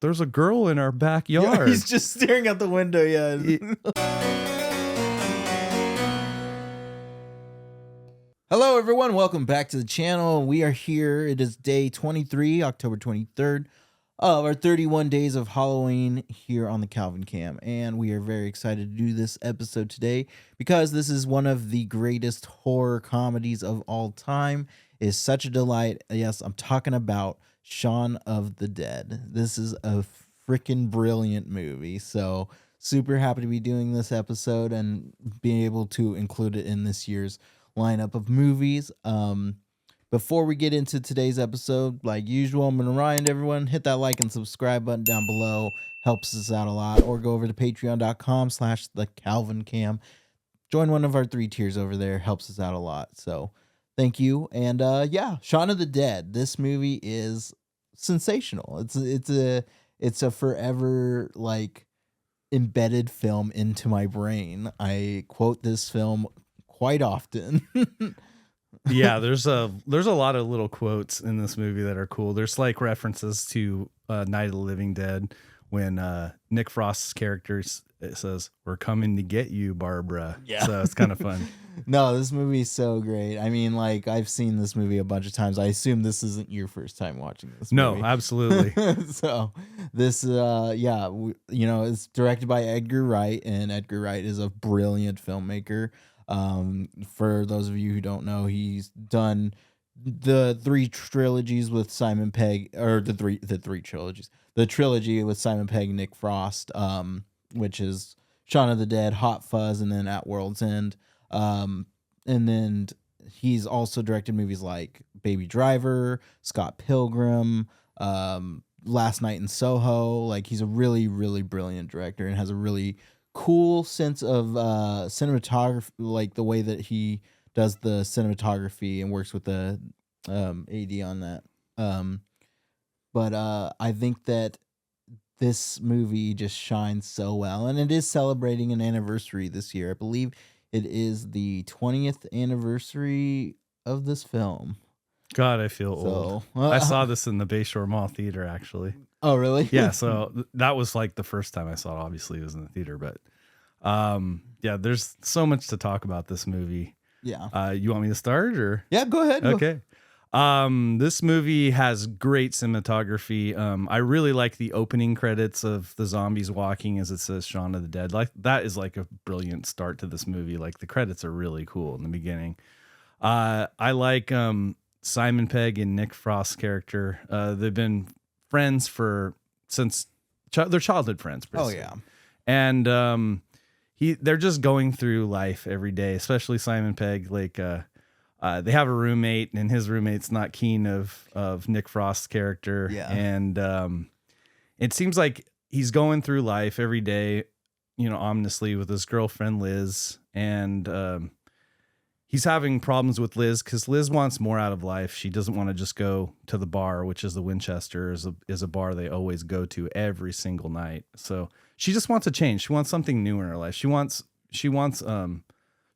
there's a girl in our backyard. Yeah, he's just staring out the window. Yeah. Hello, everyone. Welcome back to the channel. We are here. It is day 23, October 23rd of our 31 days of Halloween here on the Calvin Cam. And we are very excited to do this episode today because this is one of the greatest horror comedies of all time. It is such a delight. Yes, I'm talking about Shaun of the Dead. This is a freaking brilliant movie. So super happy to be doing this episode and being able to include it in this year's lineup of movies. Before we get into today's episode, like usual, I'm going to remind everyone, hit that like and subscribe button down below. Helps us out a lot. Or go over to patreon.com/thecalvincam. Join one of our 3 tiers over there. Helps us out a lot. So thank you. And yeah, Shaun of the Dead. This movie is sensational. It's a forever like embedded film into my brain. I quote this film quite often. Yeah, there's a lot of little quotes in this movie that are cool. There's like references to Night of the Living Dead when Nick Frost's character says, "We're coming to get you, Barbara." Yeah. So it's kind of fun. No, this movie is so great. I mean, like, I've seen this movie a bunch of times. I assume this isn't your first time watching this movie. No, absolutely. So this, it's directed by Edgar Wright, and Edgar Wright is a brilliant filmmaker. For those of you who don't know, he's done the 3 trilogies with Simon Pegg, or the three trilogies, the trilogy with Simon Pegg, Nick Frost, which is Shaun of the Dead, Hot Fuzz, and then At World's End. And then he's also directed movies like Baby Driver, Scott Pilgrim, Last Night in Soho. Like, he's a really, really brilliant director and has a really cool sense of cinematography, like the way that he does the cinematography and works with the AD on that. But I think that this movie just shines so well, and it is celebrating an anniversary this year. I believe it is the 20th anniversary of this film. God, I feel old. I saw this in the Bayshore Mall Theater, actually. Oh, really? Yeah, so that was like the first time I saw it. Obviously, it was in the theater, but yeah, there's so much to talk about this movie. Yeah. You want me to start, or? Yeah, go ahead. Okay. This movie has great cinematography. I really like the opening credits of the zombies walking as it says Shaun of the Dead. Like, that is like a brilliant start to this movie. Like, the credits are really cool in the beginning. I like Simon Pegg and Nick Frost's character. They've been friends since they're childhood friends. Basically. Oh yeah. And they're just going through life every day, especially Simon Pegg. Like, they have a roommate, and his roommate's not keen of Nick Frost's character. Yeah. And it seems like he's going through life every day, ominously with his girlfriend Liz, and he's having problems with Liz because Liz wants more out of life. She doesn't want to just go to the bar, which is the Winchester, is a bar they always go to every single night. So she just wants a change. She wants something new in her life. She wants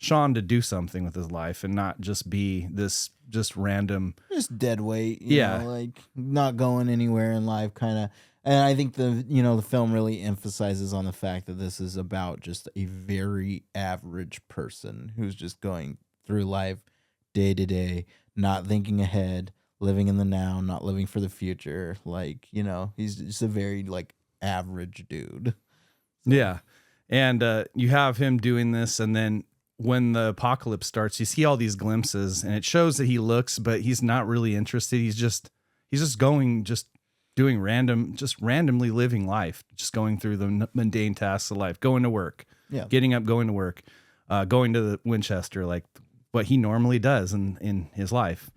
Shaun to do something with his life and not just be this just random, just dead weight. Yeah. Like not going anywhere in life, kind of. And I think the film really emphasizes on the fact that this is about just a very average person who's just going through life day to day, not thinking ahead, living in the now, not living for the future. Like, he's just a very like average dude. So. Yeah. And you have him doing this, and then when the apocalypse starts, you see all these glimpses, and it shows that he looks, but he's not really interested. He's just doing randomly living life, just going through the mundane tasks of life, going to work, getting up, going to work, going to the Winchester, like what he normally does in his life.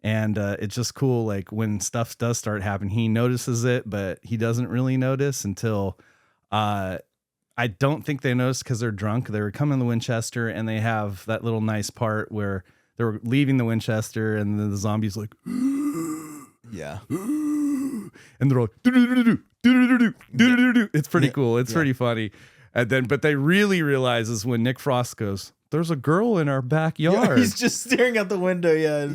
And it's just cool. Like, when stuff does start happening, he notices it, but he doesn't really notice until, I don't think they noticed because they're drunk. They were coming to the Winchester, and they have that little nice part where they were leaving the Winchester, and then the zombies like, yeah. And they're all, it's pretty cool. It's pretty funny. And then, but they really realize is when Nick Frost goes, "There's a girl in our backyard." Yeah, he's just staring out the window. Yeah.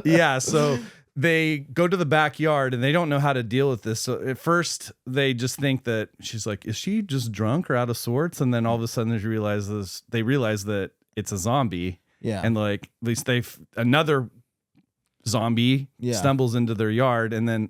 Yeah. So they go to the backyard and they don't know how to deal with this. So at first they just think that she's like, is she just drunk or out of sorts? And then all of a sudden they realize that it's a zombie. Yeah. And like, at least another zombie stumbles into their yard, and then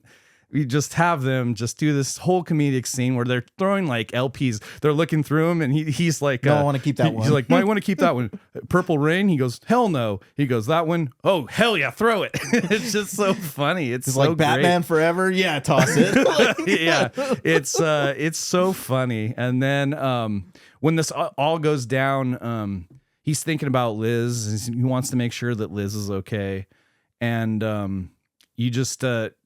we just have them just do this whole comedic scene where they're throwing like LPs. They're looking through them, and he's like, "No, I want to keep that one." He's like, "Might want to keep that one." Purple Rain. He goes, "Hell no." He goes, "That one? Oh, hell yeah, throw it." It's just so funny. It's so like Batman great. Forever. Yeah, toss it. Yeah, it's so funny. And then when this all goes down, he's thinking about Liz. He wants to make sure that Liz is okay, and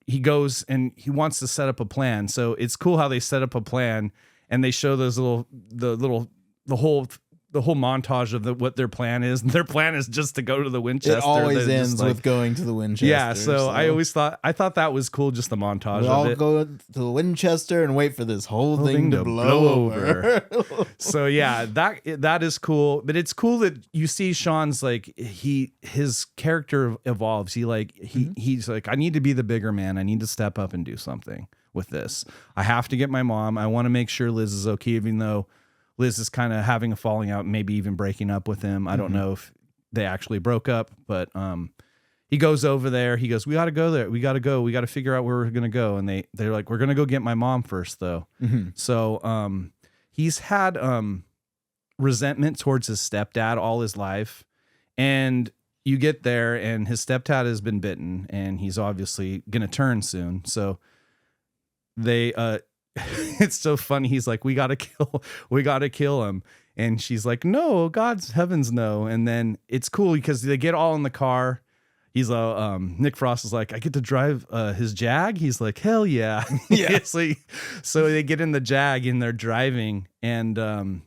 he goes and he wants to set up a plan. So it's cool how they set up a plan, and they show those the whole montage of what their plan is. And their plan is just to go to the Winchester. It always ends with going to the Winchester. Yeah. So I thought that was cool. Just the montage we of all it. go to the Winchester and wait for this whole thing to blow over. So yeah, that is cool. But it's cool that you see Shaun's like his character evolves. He's like, I need to be the bigger man. I need to step up and do something with this. I have to get my mom. I want to make sure Liz is okay, even though Liz is kind of having a falling out, maybe even breaking up with him. I don't know if they actually broke up, but he goes over there. He goes, we got to go there. We got to go. We got to figure out where we're going to go. And they're like, we're going to go get my mom first, though. So he's had resentment towards his stepdad all his life. And you get there, and his stepdad has been bitten, and he's obviously going to turn soon. So they... it's so funny. He's like, we gotta kill him. And she's like, no, God's heavens, no. And then it's cool because they get all in the car. He's Nick Frost is like, I get to drive his Jag. He's like, hell yeah. Yeah. So they get in the Jag and they're driving, and the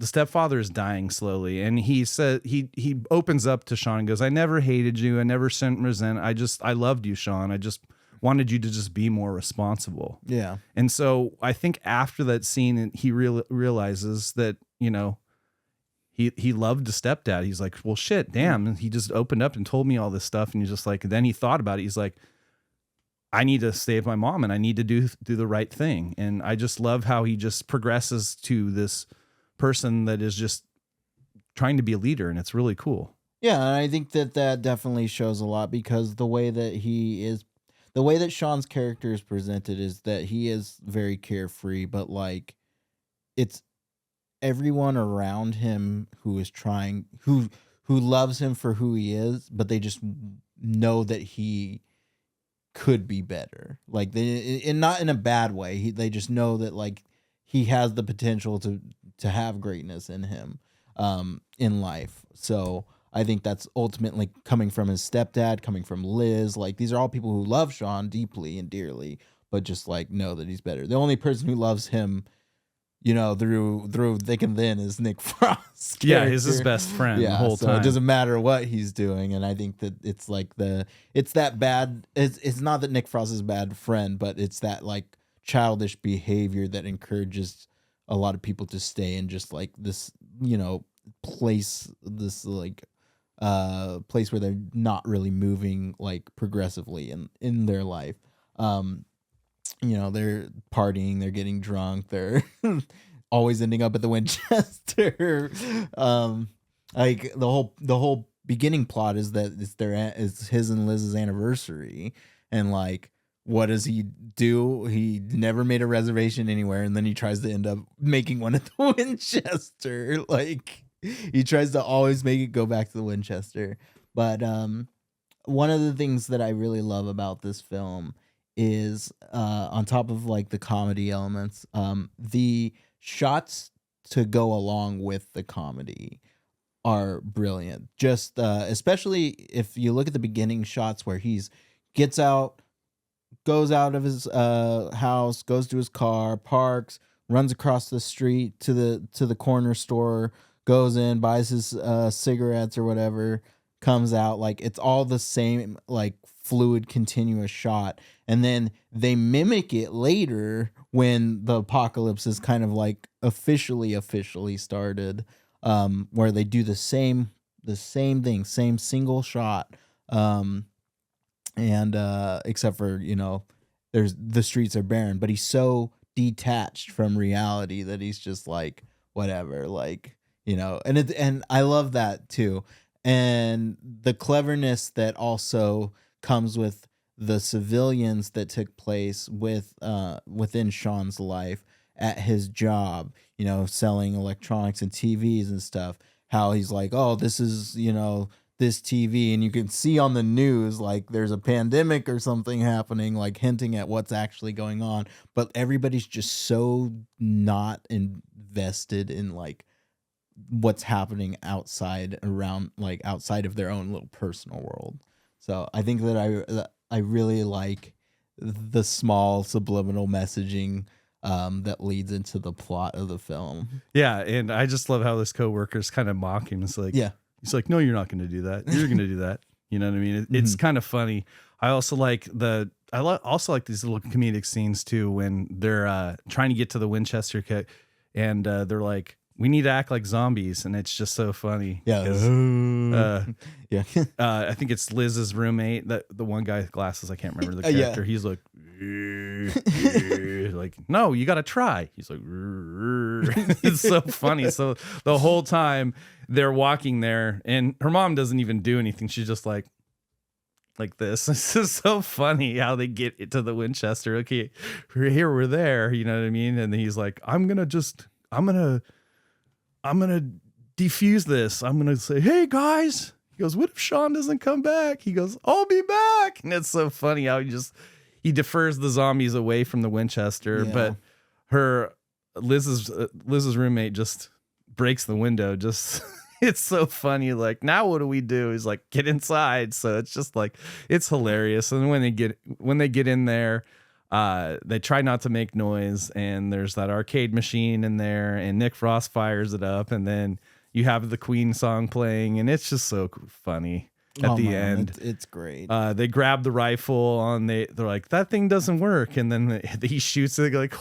stepfather is dying slowly. And he said, he opens up to Shaun and goes, I never hated you. I never sent resent. I loved you, Shaun. I just wanted you to just be more responsible. Yeah. And so I think after that scene, he realizes that, he loved his stepdad. He's like, well, shit, damn. And he just opened up and told me all this stuff. And he's just like, then he thought about it. He's like, I need to save my mom, and I need to do the right thing. And I just love how he just progresses to this person that is just trying to be a leader. And it's really cool. Yeah. And I think that definitely shows a lot, because the way that Shaun's character is presented is that he is very carefree, but like it's everyone around him who loves him for who he is, but they just know that he could be better. Like and not in a bad way. They just know that like he has the potential to have greatness in him in life. So I think that's ultimately coming from his stepdad, coming from Liz. Like, these are all people who love Shaun deeply and dearly, but just like know that he's better. The only person who loves him, through thick and thin is Nick Frost. Yeah, he's his best friend the whole time. It doesn't matter what he's doing. And I think that it's like it's not that Nick Frost is a bad friend, but it's that like childish behavior that encourages a lot of people to stay in just like this, place, this like place where they're not really moving like progressively in their life. They're partying, they're getting drunk, they're always ending up at the Winchester. Like the whole beginning plot is that it's his and Liz's anniversary, and like, what does he do? He never made a reservation anywhere, and then he tries to end up making one at the Winchester. Like, he tries to always make it go back to the Winchester. But one of the things that I really love about this film is, on top of like the comedy elements, the shots to go along with the comedy are brilliant. Just especially if you look at the beginning shots where goes out of his house, goes to his car, parks, runs across the street to the corner store, goes in, buys his cigarettes or whatever, comes out. Like, it's all the same like fluid continuous shot. And then they mimic it later when the apocalypse is kind of like officially started, where they do the same thing, same single shot, and except for, you know, there's the streets are barren, but he's so detached from reality that he's just like whatever, like, you know. And I love that too, and the cleverness that also comes with the civilians that took place with within Shaun's life at his job, you know, selling electronics and TVs and stuff. How he's like, oh, this is, you know, this TV, and you can see on the news like there's a pandemic or something happening, like hinting at what's actually going on, but everybody's just so not invested in like what's happening outside around, like outside of their own little personal world. So I think that I really like the small subliminal messaging that leads into the plot of the film. Yeah, and I just love how this coworker's kind of mock him. It's like, Yeah. He's like, no, you're not going to do that. You're going to do that. You know what I mean? It's kind of funny. I also like also like these little comedic scenes too, when they're trying to get to the Winchester kit, and they're like, we need to act like zombies. And it's just so funny. Yeah. Yeah. I think it's Liz's roommate, that the one guy with glasses. I can't remember the character. He's like, like, no, you got to try. He's like, it's so funny. So the whole time they're walking there, and her mom doesn't even do anything. She's just like this. It's just so funny how they get to the Winchester. Okay, we're here, we're there. You know what I mean? And he's like, I'm gonna defuse this. I'm gonna say, hey guys. He goes, what if Shaun doesn't come back? He goes, I'll be back. And it's so funny how he defers the zombies away from the Winchester, but Liz's roommate just breaks the window. Just it's so funny. Like, now what do we do? He's like, get inside. So it's just like, it's hilarious. And when they get in there, they try not to make noise, and there's that arcade machine in there, and Nick Frost fires it up, and then you have the Queen song playing, and it's just so funny. At the end, it's great. They grab the rifle, they're like, that thing doesn't work, and then he shoots it. Like,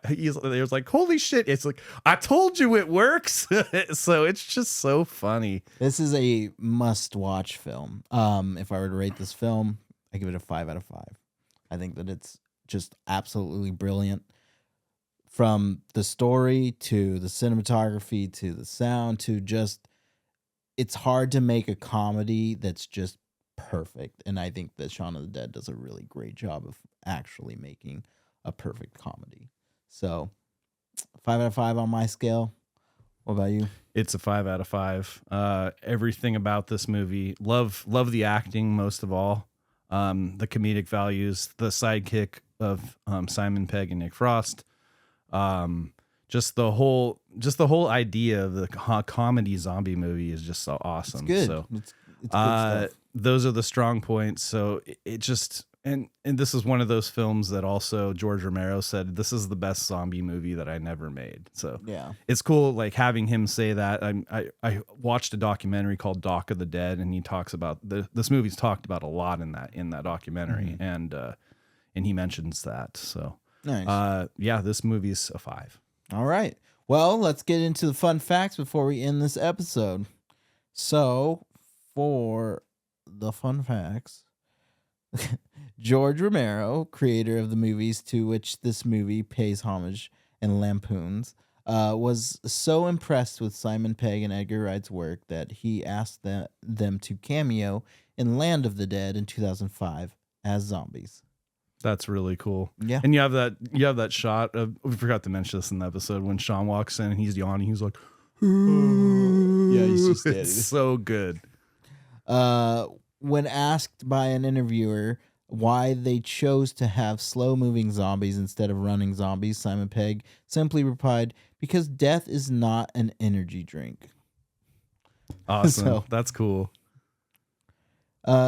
he was like, holy shit! It's like, I told you it works. So it's just so funny. This is a must-watch film. If I were to rate this film, I give it a 5 out of 5. I think that it's just absolutely brilliant. From the story to the cinematography to the sound to just, it's hard to make a comedy that's just perfect. And I think that Shaun of the Dead does a really great job of actually making a perfect comedy. So 5 out of 5 on my scale. What about you? It's a 5 out of 5. Everything about this movie, love the acting most of all. The comedic values, the sidekick of Simon Pegg and Nick Frost. Just the whole idea of the comedy zombie movie is just so awesome. It's good. So it's good stuff. Those are the strong points. So it just, and this is one of those films that also George Romero said, this is the best zombie movie that I never made. So yeah, it's cool, like, having him say that. I watched a documentary called Doc of the Dead, and he talks about this movie's talked about a lot in that documentary, and he mentions that. So nice. Yeah, this movie's a 5. All right. Well, let's get into the fun facts before we end this episode. So, for the fun facts, George Romero, creator of the movies to which this movie pays homage and lampoons, was so impressed with Simon Pegg and Edgar Wright's work that he asked them to cameo in Land of the Dead in 2005 as zombies. That's really cool. Yeah. And you have that shot of, we forgot to mention this in the episode, when Shaun walks in and he's yawning, he's like, yeah, he's just standing. It's so good. When asked by an interviewer why they chose to have slow-moving zombies instead of running zombies, Simon Pegg simply replied, because death is not an energy drink. Awesome. So, that's cool.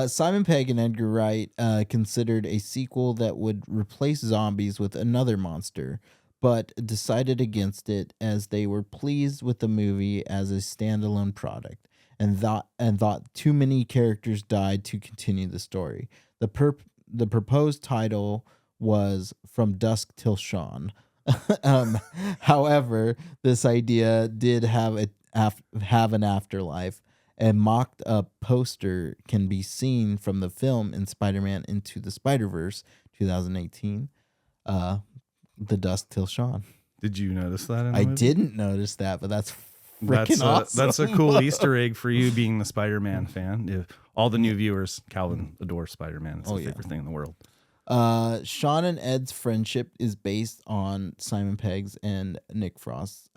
Simon Pegg and Edgar Wright considered a sequel that would replace zombies with another monster, but decided against it as they were pleased with the movie as a standalone product and thought too many characters died to continue the story. The proposed title was From Dusk Till Shaun. However, this idea did have an afterlife, A mocked up poster can be seen from the film in Spider-Man Into the Spider-Verse 2018. The Dusk Till Shaun. Did you notice that in the I movie? didn't notice that, but that's freaking awesome. That's a cool Easter egg for you being the Spider-Man fan. If all the new viewers, Calvin adores Spider-Man. It's his favorite thing in the world. Shaun and Ed's friendship is based on Simon Pegg's and Nick Frost's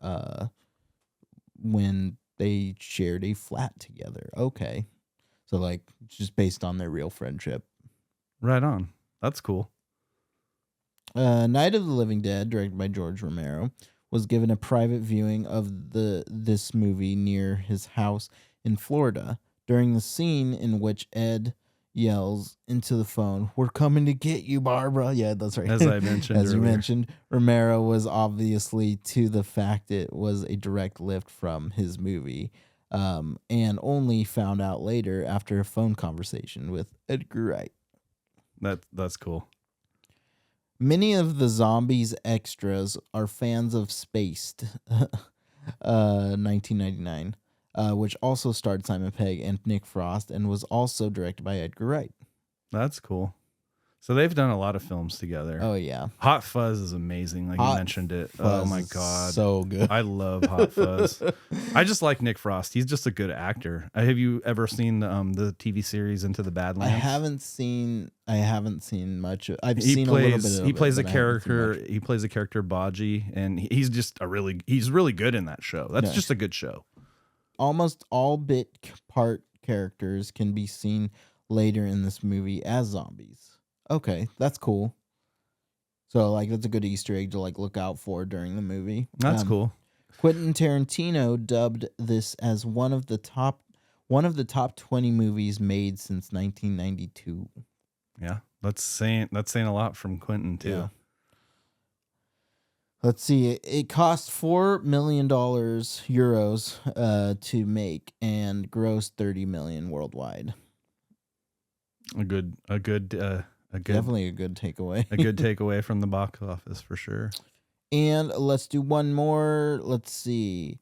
when they shared a flat together. Okay. So, like, just based on their real friendship. Right on. That's cool. Night of the Living Dead, directed by George Romero, was given a private viewing of this movie near his house in Florida. During the scene in which Ed yells into the phone, "We're coming to get you, Barbara." Yeah, that's right. As I mentioned As earlier. you mentioned, Romero was obviously to the fact it was a direct lift from his movie, and only found out later after a phone conversation with Edgar Wright. That's cool. Many of the zombies extras are fans of Spaced, 1999, which also starred Simon Pegg and Nick Frost and was also directed by Edgar Wright. That's cool. So they've done a lot of films together. Oh, yeah. Hot Fuzz is amazing. Like you mentioned it. Fuzz oh, my God. So good. I love Hot Fuzz. I just like Nick Frost. He's just a good actor. Have you ever seen the TV series Into the Badlands? I haven't seen much. I've seen a little bit of He it, plays a but I haven't seen character. much. He plays a character Baji, and he's just he's really good in that show. That's just a good show. Almost all bit part characters can be seen later in this movie as zombies. Okay, that's cool. So, like, that's a good Easter egg to, like, look out for during the movie. That's cool. Quentin Tarantino dubbed this as one of the top 20 movies made since 1992. Yeah, that's saying a lot from Quentin too. Yeah. Let's see. It cost $4 million euros to make and grossed 30 million worldwide. Definitely a good takeaway. A good takeaway from the box office for sure. And let's do one more. Let's see.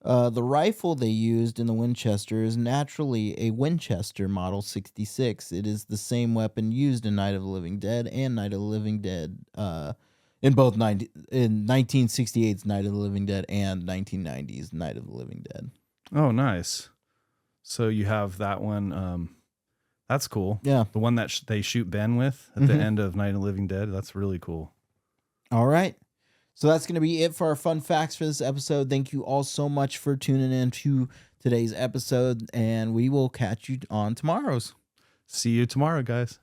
The rifle they used in the Winchester is naturally a Winchester Model 66. It is the same weapon used in Night of the Living Dead and Night of the Living Dead, in 1968's Night of the Living Dead and 1990's Night of the Living Dead. Oh, nice. So you have that one. That's cool. Yeah. The one that they shoot Ben with at the end of Night of the Living Dead. That's really cool. All right. So that's going to be it for our fun facts for this episode. Thank you all so much for tuning in to today's episode, and we will catch you on tomorrow's. See you tomorrow, guys.